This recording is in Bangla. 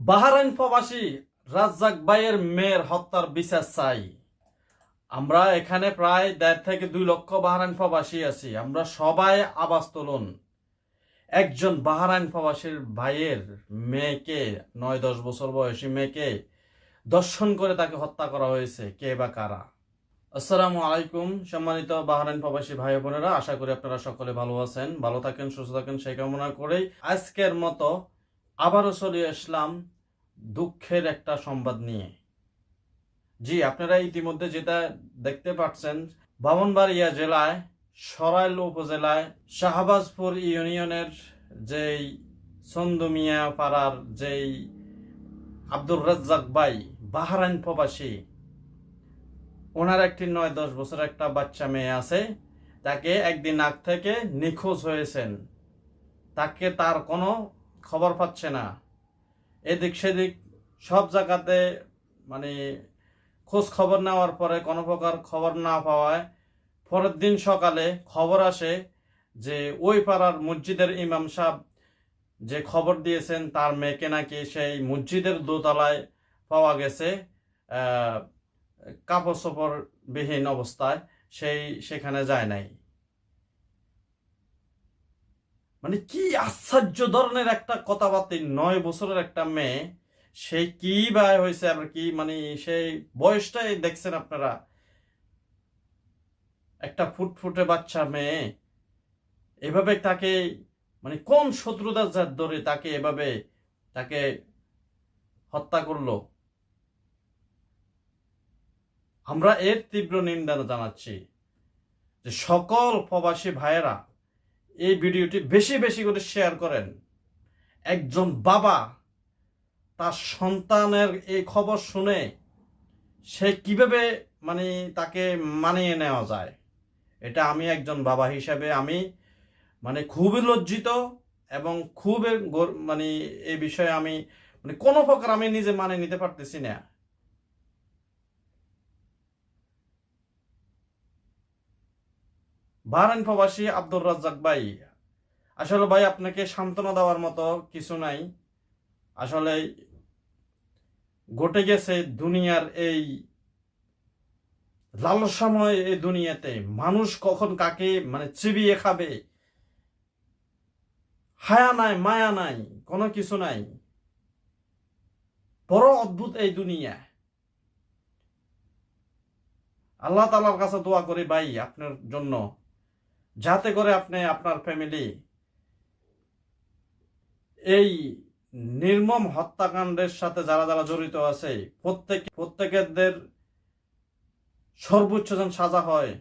বাহরাইন প্রবাসী রাজ্জাক ভাইয়ের মেয়ের হত্যার বিচার চাই। আমরা এখানে প্রায় 1.5 থেকে 2 লক্ষ বাহরাইন প্রবাসী আছি। আমরা সবাই আওয়াজ তুলুন। একজন বাহরাইন প্রবাসীর ভাইয়ের মেয়েকে 9-10 বছর বয়সী মেয়েকে দর্শন করে তাকে হত্যা করা হয়েছে। কে বা কারা? আসসালামু আলাইকুম সম্মানিত বাহরাইন প্রবাসী ভাই বোনেরা, আশা করি আপনারা সকলে ভালো আছেন, ভালো থাকেন, সুস্থ থাকেন সেই কামনা করেই আজকের মতো আবারও চলে আসলাম দুঃখের একটা সংবাদ নিয়ে। জি, আপনারা ইতিমধ্যে যেটা দেখতে পাচ্ছেন, ব্রাহ্মণবাড়িয়া জেলায় সরাইল উপজেলায় শাহবাজপুর ইউনিয়নের যেই চন্দুমিয়া পাড়ার যেই আব্দুর রাজ্জাক ভাই বাহরাইন প্রবাসী, ওনার একটি 9-10 বছর একটা বাচ্চা মেয়ে আছে। তাকে একদিন আগ থেকে নিখোঁজ হয়েছেন। তাকে তার কোনো খবর পাচ্ছে না। এদিক সেদিক সব জায়গাতে মানে খোঁজ খবর নেওয়ার পরে কোনো প্রকার খবর না পাওয়ায় পরের দিন সকালে খবর আসে যে ওই পাড়ার মসজিদের ইমাম সাহেব যে খবর দিয়েছেন তার মেয়েকে নাকি সেই মসজিদের দোতলায় পাওয়া গেছে কাপড় চোপড় বিহীন অবস্থায়। সেখানে যায় নাই। মানে কি আশ্চর্য ধরনের একটা কথাবার্তা! 9 বছরের একটা মেয়ে, সেই কি বা হয়েছে, আর কি মানে সেই বয়সটাই দেখছেন আপনারা। একটা ফুটফুটে বাচ্চা মেয়ে এভাবে তাকে মানে কোন শত্রুতার জাত ধরে তাকে এভাবে তাকে হত্যা করলো। আমরা এর তীব্র নিন্দা জানাচ্ছি যে সকল প্রবাসী ভাইয়েরা এই ভিডিওটি বেশি বেশি করে শেয়ার করেন। একজন বাবা তার সন্তানের এই খবর শুনে সে কিভাবে মানে তাকে মানিয়ে নেওয়া যায়, এটা আমি একজন বাবা হিসাবে আমি মানে খুবই লজ্জিত এবং খুবই মানে এই বিষয়ে আমি মানে কোনো প্রকার আমি নিজে মানে নিতে পারতেছি না। বাহরাইন প্রবাসী আব্দুর রাজ্জাক ভাই, আসলে ভাই আপনাকে সান্ত্বনা দেওয়ার মতো কিছু নাই। আসলে ঘটে গেছে দুনিয়ার এই লালসাময় এই দুনিয়াতে মানুষ কখন কাকে মানে চিবিয়ে খাবে, হায়া নাই, মায়া নাই, কোনো কিছু নাই। বড় অদ্ভুত এই দুনিয়া। আল্লাহ তাআলার কাছে দোয়া করি ভাই আপনার জন্য, যাতে করে আপনি আপনার ফ্যামিলি এই নির্মম হত্যাকাণ্ডের সাথে যারা যারা জড়িত আছে প্রত্যেকের সর্বোচ্চ যেন সাজা হয়